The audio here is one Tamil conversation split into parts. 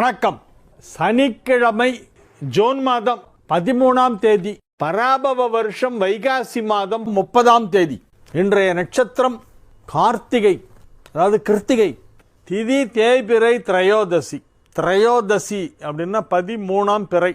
வணக்கம். சனிக்கிழமை ஜூன் மாதம் 13ஆம் தேதி, பராபவ வருஷம் வைகாசி மாதம் 30ஆம் தேதி. இன்றைய நட்சத்திரம் கார்த்திகை, அதாவது கிருத்திகை. திதி தேய்பிறை திரையோதசி. திரையோதசி அப்படின்னா 13ஆம் பிறை.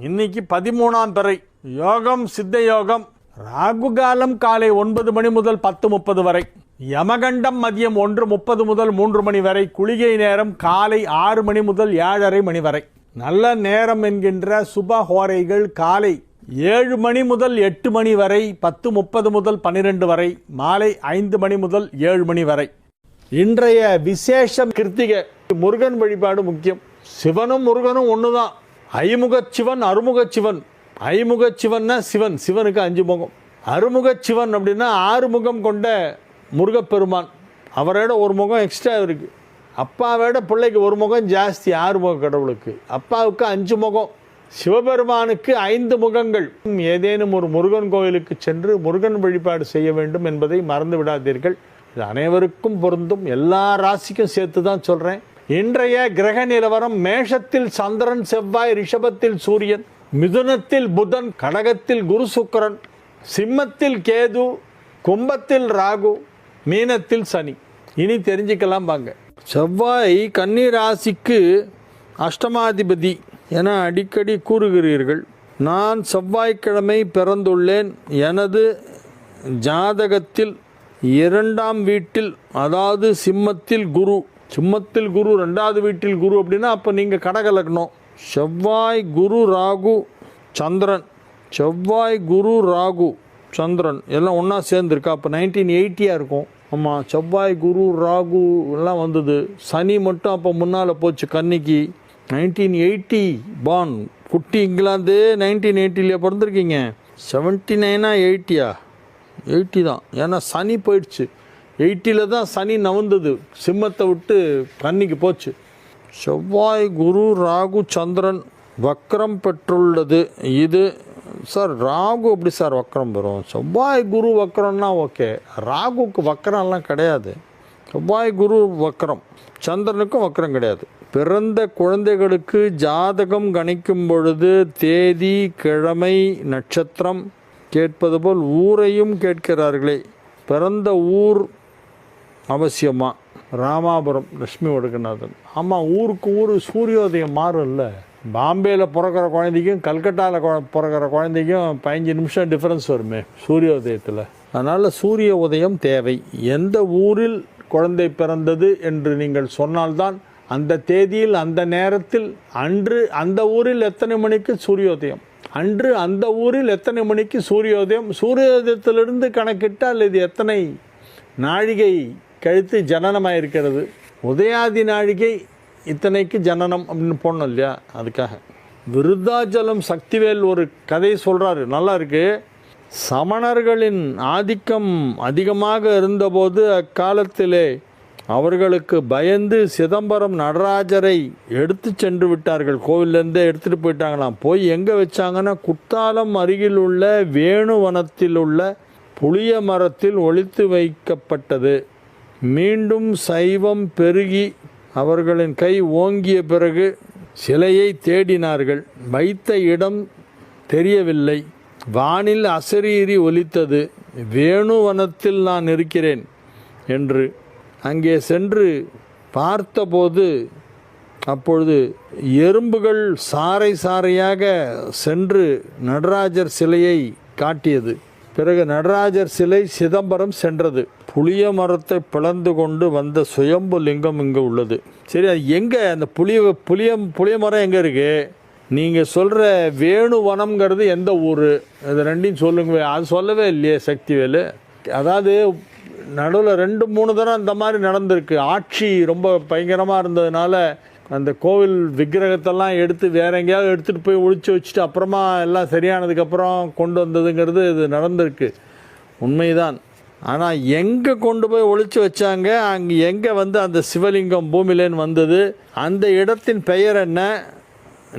இன்னைக்கு 13ஆம் பிறை. யோகம் சித்த யோகம். ராகுகாலம் காலை 9 மணி முதல் 10:30 வரை. யமகண்டம் மதியம் 1:30 முதல் 3 மணி வரை. குளிகை நேரம் காலை 6 மணி முதல் 7:30 மணி வரை. நல்ல நேரம் என்கின்ற சுப ஹோரைகள் காலை 7 மணி முதல் 8 மணி வரை, 10:30 முதல் 12 வரை, மாலை 5 மணி முதல் 7 மணி வரை. இன்றைய விசேஷம் கிருத்திகை. முருகன் வழிபாடு முக்கியம். சிவனும் முருகனும் ஒண்ணுதான். ஐமுகச் சிவன், அருமுகச் சிவன். ஐமுகச் சிவன்னா சிவன், சிவனுக்கு 5 முகம். அருமுகச் சிவன் அப்படின்னா 6 முகம் கொண்ட முருகப்பெருமான். அவரோட ஒரு முகம் எக்ஸ்ட்ரா இருக்கு. அப்பாவோட பிள்ளைக்கு ஒரு முகம் ஜாஸ்தி, 6 முக கடவுளுக்கு. அப்பாவுக்கு 5 முகம். சிவபெருமானுக்கு 5 முகங்கள். ஏதேனும் ஒரு முருகன் கோயிலுக்கு சென்று முருகன் வழிபாடு செய்ய வேண்டும் என்பதை மறந்து விடாதீர்கள். இது அனைவருக்கும் பொருந்தும். எல்லா ராசிக்கும் சேர்த்து தான் சொல்றேன். இன்றைய கிரக நிலவரம்: மேஷத்தில் சந்திரன், செவ்வாய், ரிஷபத்தில் சூரியன், மிதுனத்தில் புதன், கடகத்தில் குரு சுக்கிரன், சிம்மத்தில் கேது, கும்பத்தில் ராகு, மீனத்தில் சனி. இனி தெரிஞ்சுக்கலாம் வாங்க. செவ்வாய் கன்னி ராசிக்கு அஷ்டமாதிபதி என அடிக்கடி கூறுகிறீர்கள். நான் செவ்வாய்க்கிழமை பிறந்துள்ளேன். எனது ஜாதகத்தில் 2ஆம் வீட்டில், அதாவது சிம்மத்தில் குரு. சிம்மத்தில் குரு, 2வது வீட்டில் குரு அப்படின்னா அப்போ நீங்கள் கடக லக்னம். செவ்வாய் குரு ராகு சந்திரன். செவ்வாய் குரு ராகு சந்திரன் எல்லாம் ஒன்றா சேர்ந்துருக்கா. அப்போ 1980 இருக்கும். ஆமாம், செவ்வாய் குரு ராகு எல்லாம் வந்தது. சனி மட்டும் அப்போ முன்னால் போச்சு கன்னிக்கு. 1980 பான். குட்டி இங்கிலாந்து 1980 பிறந்திருக்கீங்க. 79 80 80 தான். ஏன்னா சனி போயிடுச்சு. 80 தான் சனி நவந்தது, சிம்மத்தை விட்டு கன்னிக்கு போச்சு. செவ்வாய் குரு ராகு சந்திரன் வக்ரம் பெற்றுள்ளது. இது சார் ராகு எப்படி சார் வக்ரம் பெறும்? செவ்வாய் குரு வக்ரம்னா ஓகே, ராகுக்கு வக்ரம்லாம் கிடையாது. செவ்வாய் குரு வக்ரம், சந்திரனுக்கும் வக்ரம் கிடையாது. பிறந்த குழந்தைகளுக்கு ஜாதகம் கணிக்கும் பொழுது தேதி, கிழமை, நட்சத்திரம் கேட்பது போல் ஊரையும் கேட்கிறார்களே. பிறந்த ஊர் அவசியமா? ராமாபுரம் லட்சுமி ஒடுக்கநாதன். ஆமாம், ஊருக்கு ஊர் சூரியோதயம் மாறும் இல்லை. பாம்பேயில் பிறக்கிற குழந்தைக்கும் கல்கட்டாவில் பிறக்கிற குழந்தைக்கும் 15 நிமிஷம் டிஃப்ரென்ஸ் வருமே சூரியோதயத்தில். அதனால் சூரிய உதயம் தேவை. எந்த ஊரில் குழந்தை பிறந்தது என்று நீங்கள் சொன்னால்தான் அந்த தேதியில், அந்த நேரத்தில், அன்று அந்த ஊரில் எத்தனை மணிக்கு சூரியோதயம், அன்று அந்த ஊரில் எத்தனை மணிக்கு சூரியோதயம், சூரியோதயத்திலிருந்து கணக்கிட்டால் இது எத்தனை நாழிகை கழித்து ஜனனமாக இருக்கிறது, உதயாதி நாழிகை இத்தனைக்கு ஜனனம் அப்படின்னு போடணும் இல்லையா? அதுக்காக விருத்தாச்சலம் சக்திவேல் ஒரு கதை சொல்கிறாரு, நல்லா இருக்கு. சமணர்களின் ஆதிக்கம் அதிகமாக இருந்தபோது அக்காலத்திலே அவர்களுக்கு பயந்து சிதம்பரம் நடராஜரை எடுத்து சென்று விட்டார்கள். கோவிலேருந்தே எடுத்துகிட்டு போயிட்டாங்களாம். போய் எங்கே வச்சாங்கன்னா குத்தாலம் அருகில் உள்ள வேணுவனத்தில் உள்ள புளிய மரத்தில் ஒளித்து வைக்கப்பட்டது. மீண்டும் சைவம் பெருகி அவர்களின் கை ஓங்கிய பிறகு சிலையை தேடினார்கள். வைத்த இடம் தெரியவில்லை. வானில் அசரீரி ஒலித்தது. வேணுவனத்தில் நான் இருக்கிறேன் என்று அங்கே சென்று பார்த்தபோது அப்பொழுது எறும்புகள் சாறை சாறையாக சென்று நடராஜர் சிலையை காட்டியது. பிறகு நடராஜர் சிலை சிதம்பரம் சென்றது. புளிய மரத்தை பிளந்து கொண்டு வந்த சுயம்பு லிங்கம் இங்கே உள்ளது. சரி, அது எங்கே? அந்த புளிய மரம் எங்கே இருக்கு? நீங்கள் சொல்கிற வேணுவனம்ங்கிறது எந்த ஊர்? இது ரெண்டையும் சொல்லுங்க. அது சொல்லவே இல்லையே சக்திவேலு. அதாவது நடுவில் 2-3 தரம் இந்த மாதிரி நடந்திருக்கு. ஆட்சி ரொம்ப பயங்கரமாக இருந்ததுனால அந்த கோவில் விக்கிரகத்தெல்லாம் எடுத்து வேற எங்கேயாவது எடுத்துகிட்டு போய் ஒழிச்சு வச்சுட்டு அப்புறமா எல்லாம் சரியானதுக்கப்புறம் கொண்டு வந்ததுங்கிறது இது நடந்திருக்கு, உண்மைதான். ஆனால் எங்கே கொண்டு போய் ஒழிச்சு வச்சாங்க, அங்கே எங்கே அந்த சிவலிங்கம் பூமியிலேன்னு வந்தது, அந்த இடத்தின் பெயர் என்ன?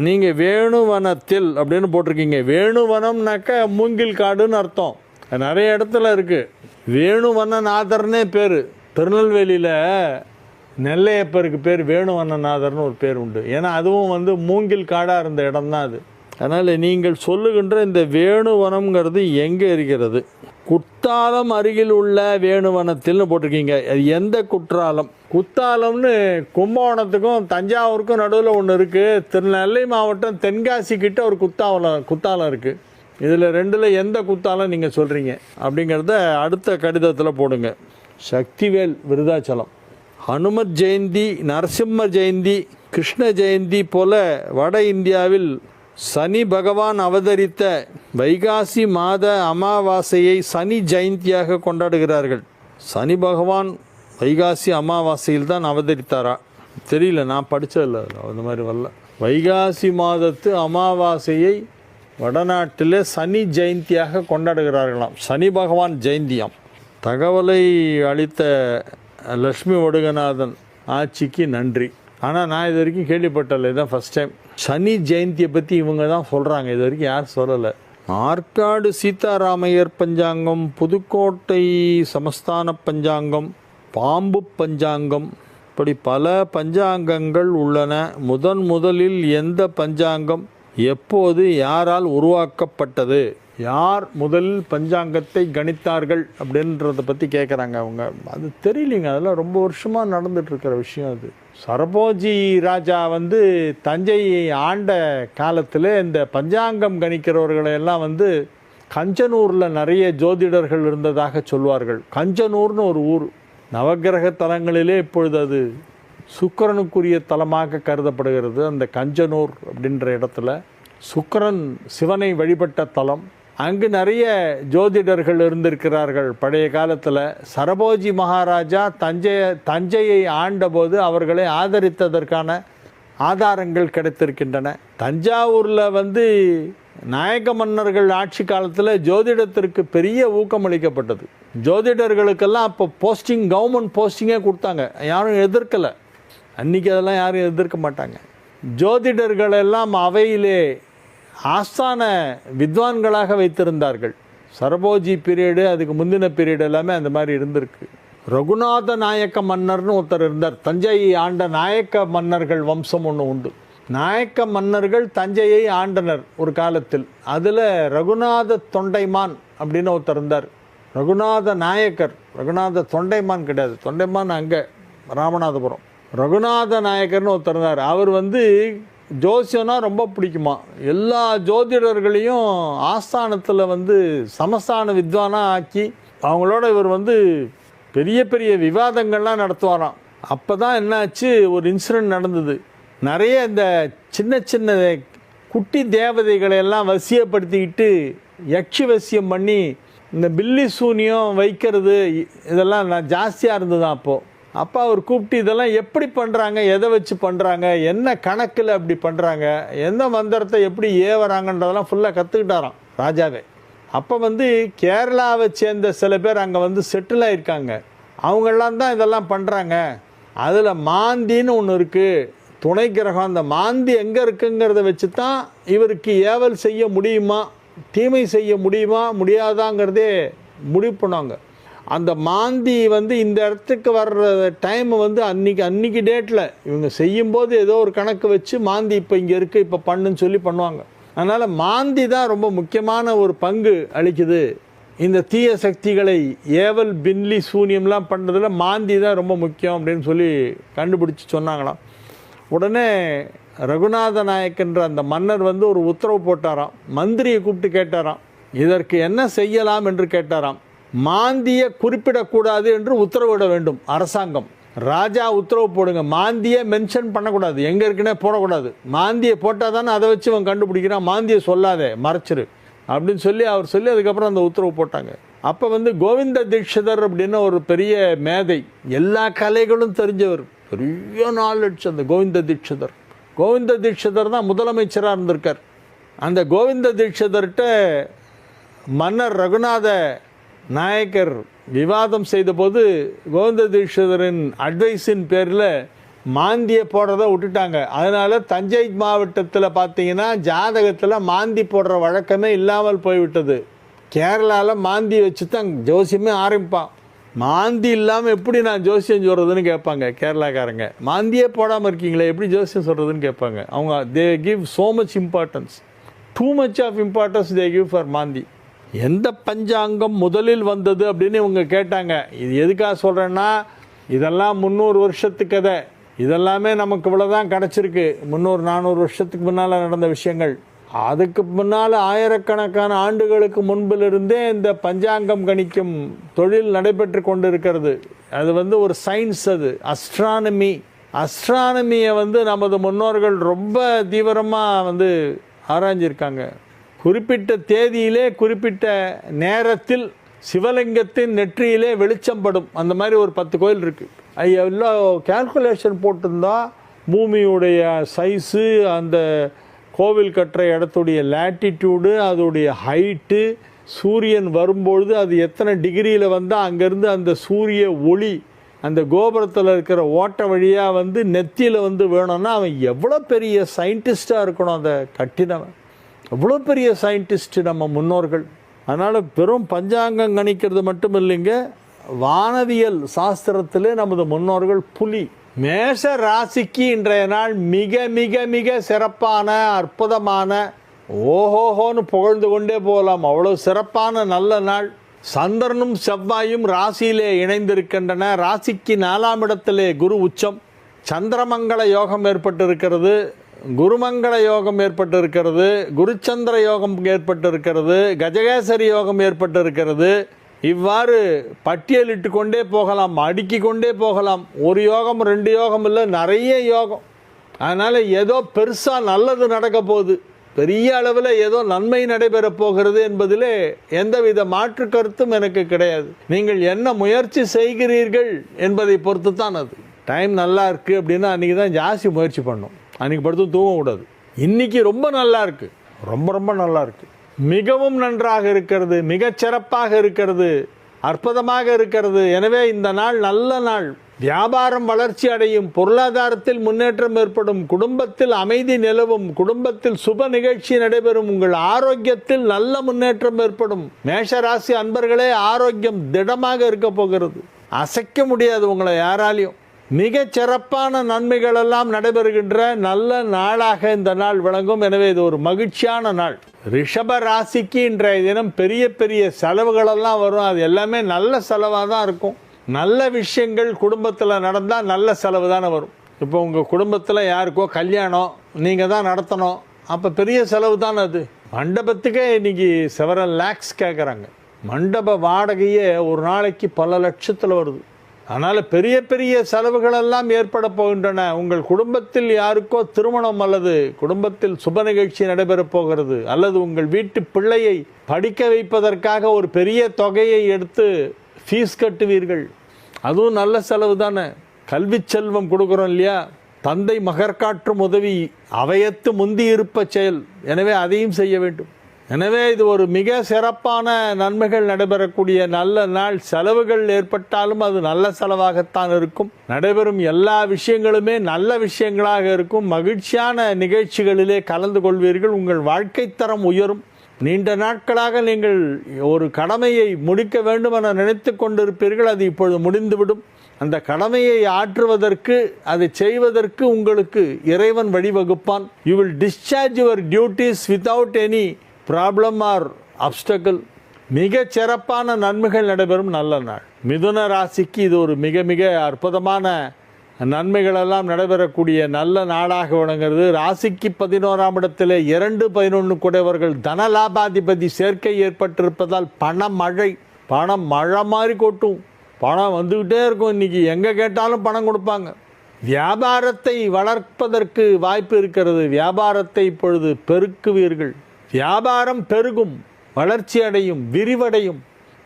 நீங்கள் வேணுவனத்தில் அப்படின்னு போட்டிருக்கீங்க. வேணுவனம்னாக்கா மூங்கில் காடுன்னு அர்த்தம். நிறைய இடத்துல இருக்குது. வேணுவனநாதர்னே பேர். திருநெல்வேலியில் நெல்லையப்பருக்கு பேர் வேணுவண்ணநாதர்னு ஒரு பேர் உண்டு. ஏன்னா அதுவும் வந்து மூங்கில் காடாக இருந்த இடம் தான் அது. அதனால் நீங்கள் சொல்லுகின்ற இந்த வேணுவனம்ங்கிறது எங்கே இருக்கிறது? குத்தாலம் அருகில் உள்ள வேணுவனத்தில்னு போட்டிருக்கீங்க. அது எந்த குற்றாலம்? குத்தாலம்னு கும்பகோணத்துக்கும் தஞ்சாவூருக்கும் நடுவில் ஒன்று இருக்குது. திருநெல்லை மாவட்டம் தென்காசி கிட்ட ஒரு குத்தாலம் இருக்குது. இதில் ரெண்டில் எந்த குத்தாலம் நீங்கள் சொல்கிறீங்க அப்படிங்கிறத அடுத்த கடிதத்தில் போடுங்க. சக்திவேல் விருதாச்சலம். ஹனுமத் ஜெயந்தி, நரசிம்ம ஜெயந்தி, கிருஷ்ண ஜெயந்தி போல வட இந்தியாவில் சனி பகவான் அவதரித்த வைகாசி மாத அமாவாசையை சனி ஜெயந்தியாக கொண்டாடுகிறார்கள். சனி பகவான் வைகாசி அமாவாசையில் தான் அவதரித்தாரா? தெரியல, நான் படித்ததில்ல, அந்த மாதிரி வரல. வைகாசி மாதத்து அமாவாசையை வடநாட்டில் சனி ஜெயந்தியாக கொண்டாடுகிறார்களாம். சனி பகவான் ஜெயந்தியாம். தகவலை அளித்த லக்ஷ்மி ஒடுகநாதன் ஆட்சிக்கு நன்றி. ஆனால் நான் இது வரைக்கும் கேள்விப்பட்டல, இதுதான் ஃபஸ்ட் டைம். சனி ஜெயந்தியை பற்றி இவங்க தான் சொல்கிறாங்க, இது வரைக்கும் யாரும் சொல்லலை. ஆற்காடு சீதாராமையர் பஞ்சாங்கம், புதுக்கோட்டை சமஸ்தான பஞ்சாங்கம், பாம்பு பஞ்சாங்கம், இப்படி பல பஞ்சாங்கங்கள் உள்ளன. முதலில் எந்த பஞ்சாங்கம் எப்போது யாரால் உருவாக்கப்பட்டது? யார் முதலில் பஞ்சாங்கத்தை கணித்தார்கள் அப்படின்றத பற்றி கேட்குறாங்க அவங்க. அது தெரியலிங்க, அதெல்லாம் ரொம்ப வருஷமாக நடந்துகிட்ருக்கிற விஷயம். அது சரபோஜி ராஜா வந்து தஞ்சையை ஆண்ட காலத்தில் இந்த பஞ்சாங்கம் கணிக்கிறவர்களையெல்லாம் வந்து கஞ்சனூரில் நிறைய ஜோதிடர்கள் இருந்ததாக சொல்வார்கள். கஞ்சனூர்னு ஒரு ஊர், நவக்கிரக தலங்களிலே இப்பொழுது அது சுக்கிரனுக்குரிய தலமாக கருதப்படுகிறது. அந்த கஞ்சனூர் அப்படின்ற இடத்துல சுக்கிரன் சிவனை வழிபட்ட தலம். அங்கு நிறைய ஜோதிடர்கள் இருந்திருக்கிறார்கள் பழைய காலத்தில். சரபோஜி மகாராஜா தஞ்சையை ஆண்டபோது அவர்களை ஆதரித்ததற்கான ஆதாரங்கள் கிடைத்திருக்கின்றன. தஞ்சாவூரில் வந்து நாயக்க மன்னர்கள் ஆட்சி காலத்தில் ஜோதிடத்திற்கு பெரிய ஊக்கமளிக்கப்பட்டது. ஜோதிடர்களுக்கெல்லாம் அப்போ போஸ்டிங், கவர்மெண்ட் போஸ்டிங்கே கொடுத்தாங்க, யாரும் எதிர்க்கலை. அன்றைக்கி அதெல்லாம் யாரும் எதிர்க்க மாட்டாங்க. ஜோதிடர்களெல்லாம் அவையிலே ஆஸ்தான வித்வான்களாக வைத்திருந்தார்கள். சரபோஜி பீரியடு, அதுக்கு முந்தின பீரியட் எல்லாமே அந்த மாதிரி இருந்திருக்கு. ரகுநாத நாயக்க மன்னர்னு ஒருத்தர் இருந்தார். தஞ்சையை ஆண்ட நாயக்க மன்னர்கள் வம்சம் ஒன்று உண்டு. நாயக்க மன்னர்கள் தஞ்சையை ஆண்டனர் ஒரு காலத்தில். அதில் ரகுநாத தொண்டைமான் அப்படின்னு ஒருத்தர் இருந்தார். ரகுநாத நாயக்கர், ரகுநாத தொண்டைமான் கிடையாது, தொண்டைமான் அங்கே ராமநாதபுரம். ரகுநாத நாயக்கர்னு ஒருத்தர் இருந்தார். அவர் வந்து ஜோசியம்னா ரொம்ப பிடிக்குமா. எல்லா ஜோதிடர்களையும் ஆஸ்தானத்தில் வந்து சமஸ்தான வித்வானாக ஆக்கி அவங்களோட இவர் வந்து பெரிய பெரிய விவாதங்கள்லாம் நடத்துவாராம். அப்போ தான் என்னாச்சு, ஒரு இன்சிடெண்ட் நடந்தது. நிறைய இந்த சின்ன சின்ன குட்டி தேவதைகளை எல்லாம் வசியப்படுத்திக்கிட்டு யக்ஷி வசியம் பண்ணி இந்த பில்லி சூனியம் வைக்கிறது இதெல்லாம் ஜாஸ்தியாக இருந்ததுதான் அப்போது. அப்போ அவர் கூப்பிட்டு இதெல்லாம் எப்படி பண்ணுறாங்க, எதை வச்சு பண்ணுறாங்க, என்ன கணக்கில் அப்படி பண்ணுறாங்க, எந்த மந்திரத்தை எப்படி ஏவறாங்கன்றதெல்லாம் ஃபுல்லாக கற்றுக்கிட்டாராம் ராஜாவே. அப்போ வந்து கேரளாவை சேர்ந்த சில பேர் அங்கே வந்து செட்டில் ஆகிருக்காங்க. அவங்கெல்லாம் தான் இதெல்லாம் பண்ணுறாங்க. அதில் மாந்தின்னு ஒன்று இருக்குது, துணை கிரகம். அந்த மாந்தி எங்கே இருக்குங்கிறத வச்சு தான் இவருக்கு ஏவல் செய்ய முடியுமா, தீமை செய்ய முடியுமா முடியாதாங்கிறதே முடிவு பண்ணுவாங்க. அந்த மாந்தி வந்து இந்த இடத்துக்கு வர்ற டைம் வந்து அன்றைக்கி டேட்டில் இவங்க செய்யும்போது ஏதோ ஒரு கணக்கு வச்சு மாந்தி இப்போ இங்கே இருக்குது, இப்போ பண்ணுன்னு சொல்லி பண்ணுவாங்க. அதனால் மாந்தி தான் ரொம்ப முக்கியமான ஒரு பங்கு அளிக்குது. இந்த தீய சக்திகளை ஏவல், பின்லி, சூனியம்லாம் பண்ணுறதுல மாந்தி தான் ரொம்ப முக்கியம் அப்படின்னு சொல்லி கண்டுபிடிச்சி சொன்னாங்களாம். உடனே ரகுநாத நாயக்கன்ற அந்த மன்னர் வந்து ஒரு உத்தரவு போட்டாராம். மந்திரியை கூப்பிட்டு கேட்டாராம், இதற்கு என்ன செய்யலாம் என்று கேட்டாராம். மாந்தியை குறிப்பிடக்கூடாது என்று உத்தரவிட வேண்டும் அரசாங்கம். ராஜா உத்தரவு போடுங்க, மாந்தியை மென்ஷன் பண்ணக்கூடாது, எங்கே இருக்குன்னே போடக்கூடாது. மாந்தியை போட்டால் தானே அதை வச்சு அவன் கண்டுபிடிக்கிறான், மாந்தியை சொல்லாதே, மறைச்சிரு அப்படின்னு சொல்லி அவர் சொல்லி அதுக்கப்புறம் அந்த உத்தரவு போட்டாங்க. அப்போ வந்து கோவிந்த தீட்சிதர் அப்படின்னு ஒரு பெரிய மேதை, எல்லா கலைகளும் தெரிஞ்சவர், பெரிய நாலேஜ் அந்த கோவிந்த தீட்சிதர். கோவிந்த தீட்சிதர் தான் முதலமைச்சராக இருந்திருக்கார். அந்த கோவிந்த தீட்சிதர்கிட்ட மன்னர் ரகுநாத நாயக்கர் விவாதம் செய்தபோது கோவிந்த தீட்சிதரின் அட்வைஸின் பேரில் மாந்தியை போடுறத விட்டுட்டாங்க. அதனால் தஞ்சை மாவட்டத்தில் பார்த்தீங்கன்னா ஜாதகத்தில் மாந்தி போடுற வழக்கமே இல்லாமல் போய்விட்டது. கேரளாவில் மாந்தி வச்சு தான் ஜோசியமே ஆரம்பிப்பான். மாந்தி இல்லாமல் எப்படி நான் ஜோசியம் சொல்கிறதுன்னு கேட்பாங்க கேரளாக்காரங்க. மாந்தியே போடாமல் இருக்கீங்களே எப்படி ஜோசியம் சொல்கிறதுன்னு கேட்பாங்க. அவங்க they give so much importance, too much of importance they give for மாந்தி. எந்த பஞ்சாங்கம் முதலில் வந்தது அப்படின்னு இவங்க கேட்டாங்க. இது எதுக்காக சொல்கிறேன்னா, இதெல்லாம் 300 வருஷத்து கதை. இதெல்லாமே நமக்கு இவ்வளோதான் கிடச்சிருக்கு. 300-400 வருஷத்துக்கு முன்னால் நடந்த விஷயங்கள். அதுக்கு முன்னால் ஆயிரக்கணக்கான ஆண்டுகளுக்கு முன்பிலிருந்தே இந்த பஞ்சாங்கம் கணிக்கும் தொழில் நடைபெற்று கொண்டு இருக்கிறது. அது ஒரு சயின்ஸ், அது அஸ்ட்ரானமியை நமது முன்னோர்கள் ரொம்ப தீவிரமாக ஆராய்ஞ்சிருக்காங்க. குறிப்பிட்ட தேதியிலே குறிப்பிட்ட நேரத்தில் சிவலிங்கத்தின் நெற்றியிலே வெளிச்சம் படும். அந்த மாதிரி ஒரு 10 கோயில் இருக்குது. அது எவ்வளோ கேல்குலேஷன் போட்டிருந்தா பூமியுடைய சைஸு, அந்த கோவில் கட்டுற இடத்துடைய லேட்டிடியூடு, அதோடைய ஹைட்டு, சூரியன் வரும்பொழுது அது எத்தனை டிகிரியில் வந்தால் அங்கேருந்து அந்த சூரிய ஒளி அந்த கோபுரத்தில் இருக்கிற ஓட்டை வழியாக நெத்தியில் வேணும்னா அவன் எவ்வளோ பெரிய சயின்டிஸ்டாக இருக்கணும். அதை கட்டினவன் எவ்வளோ பெரிய சயின்டிஸ்ட்டு நம்ம முன்னோர்கள். அதனால் வெறும் பஞ்சாங்கம் கணிக்கிறது மட்டும் இல்லைங்க, வானவியல் சாஸ்திரத்திலே நமது முன்னோர்கள் புலி. மேஷ ராசிக்கு இன்றைய நாள் மிக மிக மிக சிறப்பான அற்புதமான, ஓஹோஹோன்னு புகழ்ந்து கொண்டே போகலாம், அவ்வளோ சிறப்பான நல்ல நாள். சந்திரனும் செவ்வாயும் ராசியிலே இணைந்திருக்கின்றன. ராசிக்கு 4ஆம் இடத்திலே குரு உச்சம். சந்திரமங்கள யோகம் ஏற்பட்டிருக்கிறது, குருமங்கள யோகம் ஏற்பட்டிருக்கிறது, குருச்சந்திர யோகம் ஏற்பட்டிருக்கிறது, கஜகேசரி யோகம் ஏற்பட்டிருக்கிறது. இவ்வாறு பட்டியலிட்டு கொண்டே போகலாம், அடுக்கி கொண்டே போகலாம். ஒரு யோகம் 2 யோகம் இல்லை, நிறைய யோகம். அதனால் ஏதோ பெருசாக நல்லது நடக்க போகுது, பெரிய அளவில் ஏதோ நன்மை நடைபெறப் போகிறது என்பதிலே எந்தவித மாற்று கருத்தும் எனக்கு கிடையாது. நீங்கள் என்ன முயற்சி செய்கிறீர்கள் என்பதை பொறுத்து தான் அது. டைம் நல்லா இருக்குது அப்படின்னா அன்றைக்கி தான் ஜாஸ்தி முயற்சி பண்ணணும், அன்றைக்கி படுத்து தூங்கக்கூடாது. இன்றைக்கி ரொம்ப நல்லா இருக்குது, ரொம்ப ரொம்ப நல்லா இருக்குது, மிகவும் நன்றாக இருக்கிறது, மிகச்சிறப்பாக இருக்கிறது, அற்புதமாக இருக்கிறது. எனவே இந்த நாள் நல்ல நாள். வியாபாரம் வளர்ச்சி அடையும், பொருளாதாரத்தில் முன்னேற்றம் ஏற்படும், குடும்பத்தில் அமைதி நிலவும், குடும்பத்தில் சுப நிகழ்ச்சி நடைபெறும், உங்கள் ஆரோக்கியத்தில் நல்ல முன்னேற்றம் ஏற்படும். மேஷராசி அன்பர்களே, ஆரோக்கியம் திடமாக இருக்க போகிறது, அசைக்க முடியாது உங்களை யாராலையும். மிக சிறப்பான நன்மைகள் எல்லாம் நடைபெறுகின்ற நல்ல நாளாக இந்த நாள் விளங்கும். எனவே இது ஒரு மகிழ்ச்சியான நாள். ரிஷப ராசிக்கு இன்றைய தினம் பெரிய பெரிய செலவுகளெல்லாம் வரும். அது எல்லாமே நல்ல செலவாக தான் இருக்கும். நல்ல விஷயங்கள் குடும்பத்தில் நடந்தால் நல்ல செலவு தானே வரும். இப்போ உங்கள் குடும்பத்தில் யாருக்கோ கல்யாணம் நீங்கள் தான் நடத்தணும், அப்போ பெரிய செலவு தானே அது. மண்டபத்துக்கே இன்றைக்கி செவரல் லேக்ஸ் கேட்குறாங்க. மண்டப வாடகையே ஒரு நாளைக்கு பல லட்சத்தில் வருது. அதனால் பெரிய பெரிய செலவுகளெல்லாம் ஏற்பட போகின்றன. உங்கள் குடும்பத்தில் யாருக்கோ திருமணம் அல்லது குடும்பத்தில் சுப நிகழ்ச்சி நடைபெறப் போகிறது, அல்லது உங்கள் வீட்டு பிள்ளையை படிக்க வைப்பதற்காக ஒரு பெரிய தொகையை எடுத்து ஃபீஸ் கட்டுவீர்கள். அதுவும் நல்ல செலவு தானே. கல்வி செல்வம் கொடுக்குறோம் இல்லையா, தந்தை மகற்காற்றும் உதவி அவையத்து முந்தி இருப்ப செயல். எனவே அதையும் செய்ய வேண்டும். எனவே இது ஒரு மிக சிறப்பான நன்மைகள் நடைபெறக்கூடிய நல்ல நாள். செலவுகள் ஏற்பட்டாலும் அது நல்ல செலவாகத்தான் இருக்கும். நடைபெறும் எல்லா விஷயங்களுமே நல்ல விஷயங்களாக இருக்கும். மகிழ்ச்சியான நிகழ்ச்சிகளிலே கலந்து கொள்வீர்கள். உங்கள் வாழ்க்கை தரம் உயரும். நீண்ட நாட்களாக நீங்கள் ஒரு கடமையை முடிக்க வேண்டும் என நினைத்து கொண்டிருப்பீர்கள், அது இப்பொழுது முடிந்துவிடும். அந்த கடமையை ஆற்றுவதற்கு, அதை செய்வதற்கு உங்களுக்கு இறைவன் வழிவகுப்பான். You will discharge your duties without any problem or obstacle. மிக சிறப்பான நன்மைகள் நடைபெறும் நல்ல நாள். மிதுன ராசிக்கு இது ஒரு மிக மிக அற்புதமான நன்மைகளெல்லாம் நடைபெறக்கூடிய நல்ல நாளாக விளங்குகிறது. ராசிக்கு 11ஆம் இடத்திலே 2-11 கூடையவர்கள் தன லாபாதிபதி சேர்க்கை ஏற்பட்டிருப்பதால் பணம் மழை மாதிரி கொட்டும். பணம் வந்துக்கிட்டே இருக்கும். இன்றைக்கி எங்கே கேட்டாலும் பணம் கொடுப்பாங்க. வியாபாரத்தை வளர்ப்பதற்கு வாய்ப்பு இருக்கிறது. வியாபாரத்தை இப்பொழுது பெருக்குவீர்கள். வியாபாரம் பெருகும், வளர்ச்சி அடையும், விரிவடையும்.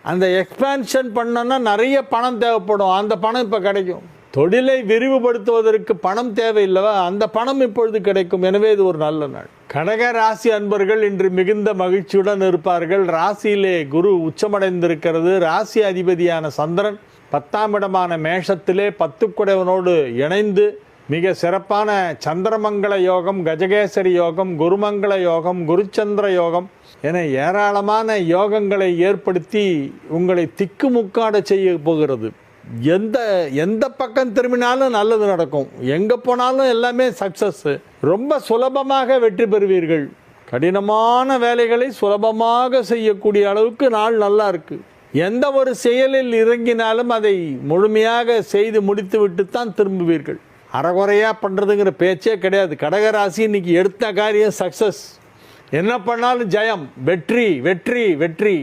அந்த எக்ஸ்பேன்ஷன் பண்ணோன்னா நிறைய பணம் தேவைப்படும். அந்த பணம் இப்போ கிடைக்கும். தொழிலை விரிவுபடுத்துவதற்கு பணம் தேவையில்லவா, அந்த பணம் இப்பொழுது கிடைக்கும். எனவே இது ஒரு நல்ல நாள். கடக ராசி அன்பர்கள் இன்று மிகுந்த மகிழ்ச்சியுடன் இருப்பார்கள். ராசியிலே குரு உச்சமடைந்திருக்கிறது. ராசி அதிபதியான சந்திரன் 10ஆம் இடமான மேஷத்திலே 10 குடைவனோடு இணைந்து மிக சிறப்பான சந்திரமங்கள யோகம், கஜகேசரி யோகம், குருமங்கள யோகம், குருச்சந்திர யோகம், என ஏராளமான யோகங்களை ஏற்படுத்தி உங்களை திக்குமுக்காட செய்ய போகிறது. எந்த பக்கம் திரும்பினாலும் நல்லது நடக்கும். எங்கே போனாலும் எல்லாமே சக்ஸஸ். ரொம்ப சுலபமாக வெற்றி பெறுவீர்கள். கடினமான வேலைகளை சுலபமாக செய்யக்கூடிய அளவுக்கு நாள் நல்லா இருக்கு. எந்த ஒரு செயலில் இறங்கினாலும் அதை முழுமையாக செய்து முடித்து விட்டு தான் திரும்புவீர்கள். அறகுறையாக பண்ணுறதுங்கிற பேச்சே கிடையாது. கடகராசி இன்னைக்கு எடுத்த காரியம் சக்ஸஸ். என்ன பண்ணாலும் ஜெயம், வெற்றி வெற்றி வெற்றி.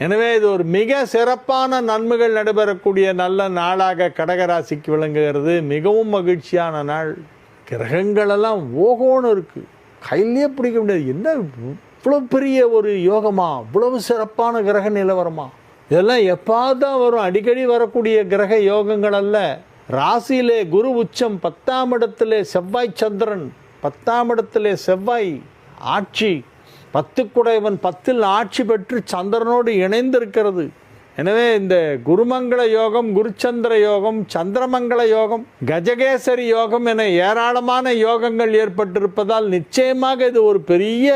எனவே இது ஒரு மிக சிறப்பான நன்மைகள் நடைபெறக்கூடிய நல்ல நாளாக கடகராசிக்கு விளங்குகிறது. மிகவும் மகிழ்ச்சியான நாள். கிரகங்களெல்லாம் ஓகோன்னு இருக்குது, கையிலே பிடிக்க முடியாது. என்ன இவ்வளோ பெரிய ஒரு யோகமா, இவ்வளவு சிறப்பான கிரக நிலவரமா? இதெல்லாம் எப்பாவது தான் வரும், அடிக்கடி வரக்கூடிய கிரக யோகங்கள் அல்ல. ராசியிலே குரு உச்சம், 10ஆம் இடத்திலே செவ்வாய் சந்திரன், 10ஆம் இடத்திலே செவ்வாய் ஆட்சி, 10 குடைவன் 10ல் ஆட்சி பெற்று சந்திரனோடு இணைந்திருக்கிறது. எனவே இந்த குருமங்கள யோகம், குருச்சந்திர யோகம், சந்திரமங்கள யோகம், கஜகேசரி யோகம் என ஏராளமான யோகங்கள் ஏற்பட்டிருப்பதால் நிச்சயமாக இது ஒரு பெரிய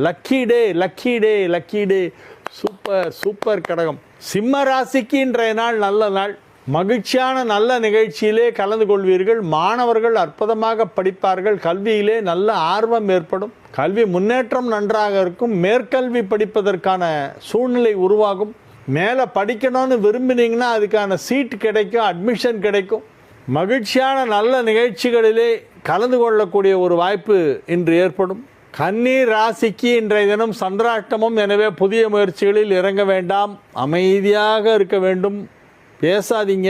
லக்கி டே லக்கி டே லக்கி டே. சூப்பர் சூப்பர் கடகம். சிம்ம ராசிக்கு இன்றைய நாள் நல்ல நாள். மகிழ்ச்சியான நல்ல நிகழ்ச்சியிலே கலந்து கொள்வீர்கள். மாணவர்கள் அற்புதமாக படிப்பார்கள். கல்வியிலே நல்ல ஆர்வம் ஏற்படும். கல்வி முன்னேற்றம் நன்றாக இருக்கும். மேற்கல்வி படிப்பதற்கான சூழ்நிலை உருவாகும். மேலே படிக்கணும்னு விரும்பினீங்கன்னா அதுக்கான சீட் கிடைக்கும், அட்மிஷன் கிடைக்கும். மகிழ்ச்சியான நல்ல நிகழ்ச்சிகளிலே கலந்து கொள்ளக்கூடிய ஒரு வாய்ப்பு இன்று ஏற்படும். கன்னி ராசிக்கு இன்றைய தினம் சந்திராஷ்டமம். எனவே புதிய முயற்சிகளில் இறங்க வேண்டாம், அமைதியாக இருக்க வேண்டும், பேசாதீங்க.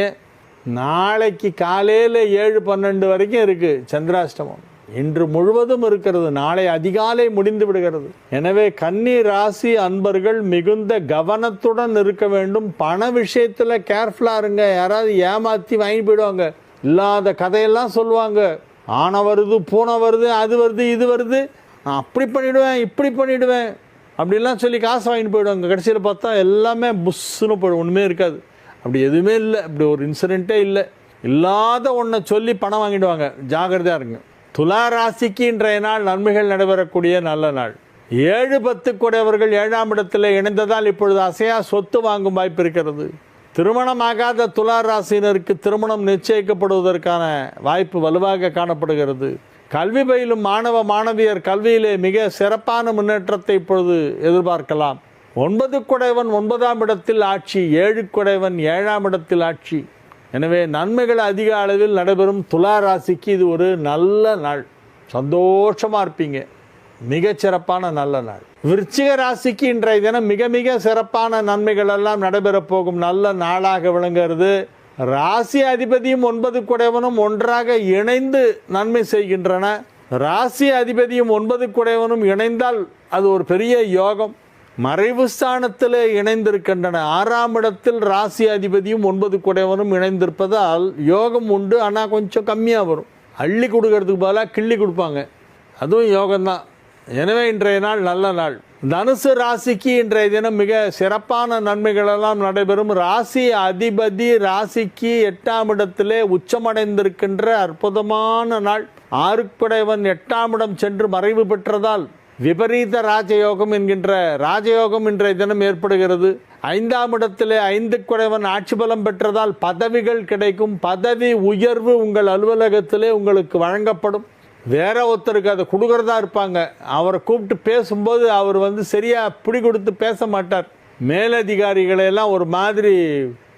நாளைக்கு காலையில் 7-12 வரைக்கும் இருக்குது சந்திராஷ்டமம். இன்று முழுவதும் இருக்கிறது, நாளை அதிகாலை முடிந்து விடுகிறது. எனவே கன்னி ராசி அன்பர்கள் மிகுந்த கவனத்துடன் இருக்க வேண்டும். பண விஷயத்தில் கேர்ஃபுல்லாக இருங்க. யாராவது ஏமாற்றி வாங்கி போயிடுவாங்க, இல்லாத கதையெல்லாம் சொல்லுவாங்க. ஆனை வருது, பூனை வருது, அது வருது, இது வருது, நான் அப்படி பண்ணிவிடுவேன், இப்படி பண்ணிவிடுவேன் அப்படிலாம் சொல்லி காசு வாங்கிட்டு போயிடுவாங்க. கடைசியில் பார்த்தா எல்லாமே புஷ்ஷுன்னு போயிடும், ஒன்றுமே இருக்காது. அப்படி எதுவுமே இல்லை, அப்படி ஒரு இன்சிடெண்ட்டே இல்லை. இல்லாத ஒன்றை சொல்லி பணம் வாங்கிடுவாங்க. ஜாகிரதையாக இருங்க. துலா ராசிக்கு இன்றைய நாள் நன்மைகள் நடைபெறக்கூடிய நல்ல நாள். 7-10 குடையவர்கள் 7ஆம் இடத்தில் இணைந்ததால் இப்பொழுது அசையா சொத்து வாங்கும் வாய்ப்பு இருக்கிறது. திருமணமாகாத துலா ராசியினருக்கு திருமணம் நிச்சயிக்கப்படுவதற்கான வாய்ப்பு வலுவாக காணப்படுகிறது. கல்வி பயிலும் மாணவ மாணவியர் கல்வியிலே மிக சிறப்பான முன்னேற்றத்தை இப்பொழுது எதிர்பார்க்கலாம். 9 குடைவன் 9ஆம் இடத்தில் ஆட்சி, 7 குடைவன் 7ஆம் இடத்தில் ஆட்சி. எனவே நன்மைகள் அதிக அளவில் நடைபெறும். துலா ராசிக்கு இது ஒரு நல்ல நாள். சந்தோஷமாக இருப்பீங்க. மிகச்சிறப்பான நல்ல நாள். விருச்சிக ராசிக்கு இன்றைய தினம் மிக மிக சிறப்பான நன்மைகள் எல்லாம் நடைபெறப் போகும் நல்ல நாளாக விளங்குகிறது. ராசி அதிபதியும் 9 குடைவனும் ஒன்றாக இணைந்து நன்மை செய்கின்றன. ராசி அதிபதியும் 9 குடைவனும் இணைந்தால் அது ஒரு பெரிய யோகம். மறைவு ஸ்தானத்தில் இணைந்திருக்கின்றன. 6ஆம் இடத்தில் ராசி அதிபதியும் 9 குடைவனும் இணைந்திருப்பதால் யோகம் உண்டு. ஆனால் கொஞ்சம் கம்மியாக வரும். அள்ளி கொடுக்கறதுக்கு பதிலாக கிள்ளி கொடுப்பாங்க, அதுவும் யோகம்தான். எனவே இன்றைய நாள் நல்ல நாள். தனுசு ராசிக்கு இன்றைய தினம் மிக சிறப்பான நன்மைகளெல்லாம் நடைபெறும். ராசி அதிபதி ராசிக்கு 8ஆம் இடத்திலே உச்சமடைந்திருக்கின்ற அற்புதமான நாள். 6 குடைவன் 8ஆம் இடம் சென்று மறைவு பெற்றதால் விபரீத ராஜயோகம் என்கின்ற ராஜயோகம் இன்றைய தினம் ஏற்படுகிறது. 5ஆம் இடத்திலே 5 குடைவன் ஆட்சி பலம் பெற்றதால் பதவிகள் கிடைக்கும். பதவி உயர்வு உங்கள் அலுவலகத்திலே உங்களுக்கு வழங்கப்படும். வேற ஒருத்தருக்கு அதை கொடுக்கறதா இருப்பாங்க. அவரை கூப்பிட்டு பேசும்போது அவர் சரியாக பிடி கொடுத்து பேச மாட்டார். மேலதிகாரிகளையெல்லாம் ஒரு மாதிரி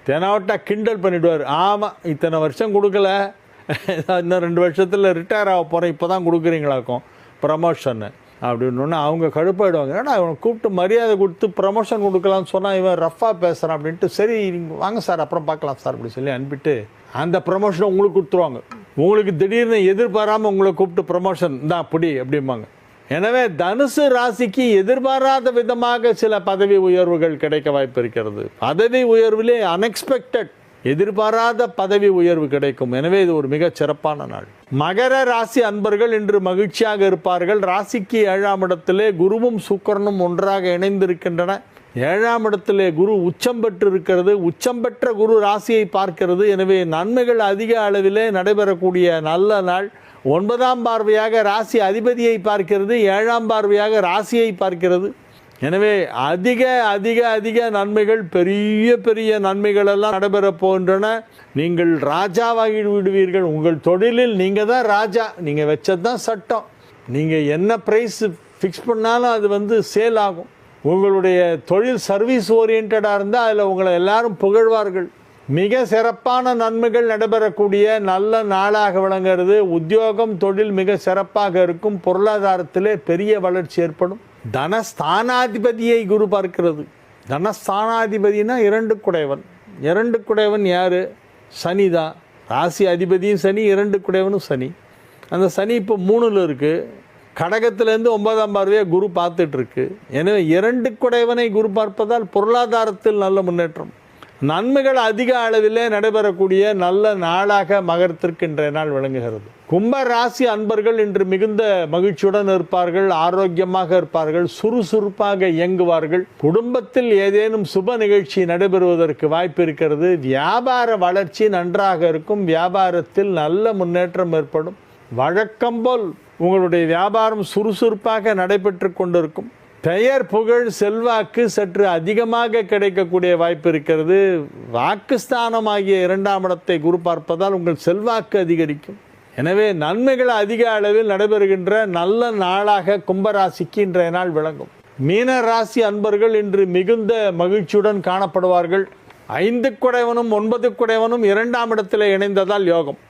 தெனாவட்டா கிண்டல் பண்ணிவிடுவார். ஆமாம், இத்தனை வருஷம் கொடுக்கல, இன்னும் 2 வருஷத்தில் ரிட்டையர் ஆக போகிறேன், இப்போ தான் கொடுக்குறீங்களாக்கும் ப்ரமோஷன்னு அப்படின்னு. அவங்க கடுப்பாயிடுவாங்க. ஏன்னா அவனை கூப்பிட்டு மரியாதை கொடுத்து ப்ரமோஷன் கொடுக்கலான்னு சொன்னால் இவன் ரஃபாக பேசுகிறான் அப்படின்ட்டு, சரி நீங்கள் வாங்க சார் அப்புறம் பார்க்கலாம் சார் அப்படி சொல்லி அனுப்பிட்டு அந்த ப்ரமோஷனை உங்களுக்கு கொடுத்துருவாங்க. உங்களுக்கு திடீர்னு எதிர்பாராமல் உங்களை கூப்பிட்டு ப்ரமோஷன் தான் அப்படி அப்படிம்பாங்க. எனவே தனுசு ராசிக்கு எதிர்பாராத விதமாக சில பதவி உயர்வுகள் கிடைக்க வாய்ப்பு இருக்கிறது. பதவி உயர்விலே அன்எக்ஸ்பெக்டட், எதிர்பாராத பதவி உயர்வு கிடைக்கும். எனவே இது ஒரு மிக சிறப்பான நாள். மகர ராசி அன்பர்கள் இன்று மகிழ்ச்சியாக இருப்பார்கள். ராசிக்கு 7ஆம் இடத்திலே குருவும் சுக்கிரனும் ஒன்றாக இணைந்திருக்கின்றன. 7ஆம் இடத்திலே குரு உச்சம் பெற்று இருக்கிறது. உச்சம் பெற்ற குரு ராசியை பார்க்கிறது. எனவே நன்மைகள் அதிக அளவிலே நடைபெறக்கூடிய நல்ல நாள். 9ஆம் பார்வையாக ராசி அதிபதியை பார்க்கிறது. 7ஆம் பார்வையாக ராசியை பார்க்கிறது. எனவே அதிக அதிக அதிக நன்மைகள், பெரிய பெரிய நன்மைகள் எல்லாம் நடைபெற போகின்றன. நீங்கள் ராஜாவாகி விடுவீர்கள். உங்கள் தொழிலில் நீங்கள் தான் ராஜா. நீங்கள் வச்சது தான் சட்டம். நீங்கள் என்ன ப்ரைஸ் ஃபிக்ஸ் பண்ணாலும் அது சேல் ஆகும். உங்களுடைய தொழில் சர்வீஸ் ஓரியன்டாக இருந்தால் அதில் உங்களை எல்லாரும் புகழ்வார்கள். மிக சிறப்பான நன்மைகள் நடைபெறக்கூடிய நல்ல நாளாக விளங்குகிறது. உத்தியோகம், தொழில் மிக சிறப்பாக இருக்கும். பொருளாதாரத்திலே பெரிய வளர்ச்சி ஏற்படும். தனஸ்தானாதிபதியை குரு பார்க்கிறது. தனஸ்தானாதிபதினா 2 குடைவன். 2 குடைவன் யார்? சனி தான். ராசி அதிபதியும் சனி, 2 குடைவனும் சனி. அந்த சனி இப்போ 3ல் இருக்குது. கடகத்திலேருந்து 9ஆம் பார்வையாக குரு பார்த்துட்ருக்கு. எனவே 2 குடைவனை குரு பார்ப்பதால் பொருளாதாரத்தில் நல்ல முன்னேற்றம், நன்மைகள் அதிக அளவிலே நடைபெறக்கூடிய நல்ல நாளாக மகரத்திற்கு இன்றைய நாள் விளங்குகிறது. கும்ப ராசி அன்பர்கள் இன்று மிகுந்த மகிழ்ச்சியுடன் இருப்பார்கள், ஆரோக்கியமாக இருப்பார்கள், சுறுசுறுப்பாக இயங்குவார்கள். குடும்பத்தில் ஏதேனும் சுப நிகழ்ச்சி நடைபெறுவதற்கு வாய்ப்பு இருக்கிறது. வியாபார வளர்ச்சி நன்றாக இருக்கும். வியாபாரத்தில் நல்ல முன்னேற்றம் ஏற்படும். வழக்கம்போல் உங்களுடைய வியாபாரம் சுறுசுறுப்பாக நடைபெற்று கொண்டிருக்கும். பெயர், புகழ், செல்வாக்கு சற்று அதிகமாக கிடைக்கக்கூடிய வாய்ப்பு இருக்கிறது. வாக்குஸ்தானமாகிய 2ஆம் இடத்தை குரு பார்ப்பதால் உங்கள் செல்வாக்கு அதிகரிக்கும். எனவே நன்மைகள் அதிக அளவில் நடைபெறுகின்ற நல்ல நாளாக கும்பராசிக்கு இன்றைய நாள் விளங்கும். மீன ராசி அன்பர்கள் இன்று மிகுந்த மகிழ்ச்சியுடன் காணப்படுவார்கள். 5 குடைவனும் 9 குடைவனும் 2ஆம் இடத்தில் இணைந்ததால் யோகம்.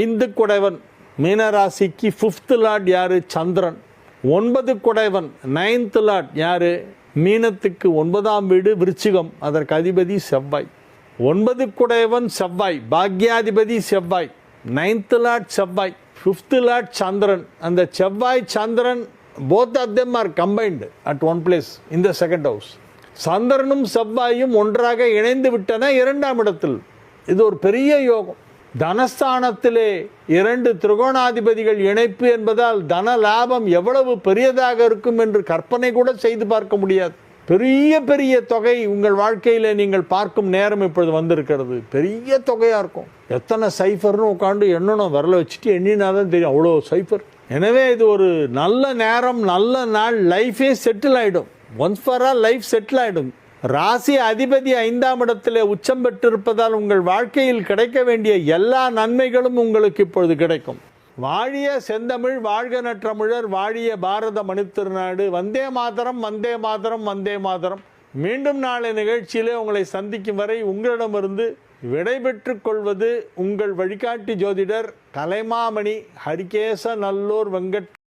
5 குடைவன் மீனராசிக்கு 5th லார்ட் யாரு? சந்திரன். 9 குடைவன் 9th லார்ட் யாரு? மீனத்துக்கு 9ஆம் வீடு விருச்சிகம், அதற்கு அதிபதி செவ்வாய். 9 குடைவன் செவ்வாய், பாக்யாதிபதி செவ்வாய், 9th லார்ட் செவ்வாய், 5th லார்ட் சந்திரன். அந்த செவ்வாய் சந்திரன் both of them are combined at one place in the second house. சந்திரனும் செவ்வாயும் ஒன்றாக இணைந்து விட்டன 2ஆம் இடத்தில். இது ஒரு பெரிய யோகம். தனஸ்தானத்திலே 2 திரிகோணாதிபதிகள் இணைப்பு என்பதால் தன லாபம் எவ்வளவு பெரியதாக இருக்கும் என்று கற்பனை கூட செய்து பார்க்க முடியாது. பெரிய பெரிய தொகை உங்கள் வாழ்க்கையில் நீங்கள் பார்க்கும் நேரம் இப்பொழுது வந்திருக்கிறது. பெரிய தொகையாக இருக்கும். எத்தனை சைஃபர்னு உட்காந்து எண்ணணும், விரல வச்சுட்டு எண்ணினாதான் தெரியும் அவ்வளோ சைஃபர். எனவே இது ஒரு நல்ல நேரம், நல்ல நாள். லைஃபே செட்டில் ஆகிடும். Once for all life settle ஆகிடும். ராசி அதிபதி 5ஆம் இடத்தில் உச்சம் பெற்றிருப்பதால் உங்கள் வாழ்க்கையில் கிடைக்க வேண்டிய எல்லா நன்மைகளும் உங்களுக்கு இப்பொழுது கிடைக்கும். வாழிய செந்தமிழ், வாழ்க நற்றமிழர், வாழிய பாரத மணித்திருநாடு. வந்தே மாதரம், வந்தே மாதரம், வந்தே மாதரம். மீண்டும் நாளை நிகழ்ச்சியிலே உங்களை சந்திக்கும் வரை உங்களிடமிருந்து விடைபெற்றுக் கொள்வது உங்கள் வழிகாட்டி ஜோதிடர் கலைமாமணி ஹரிகேச நல்லூர் வெங்கட்.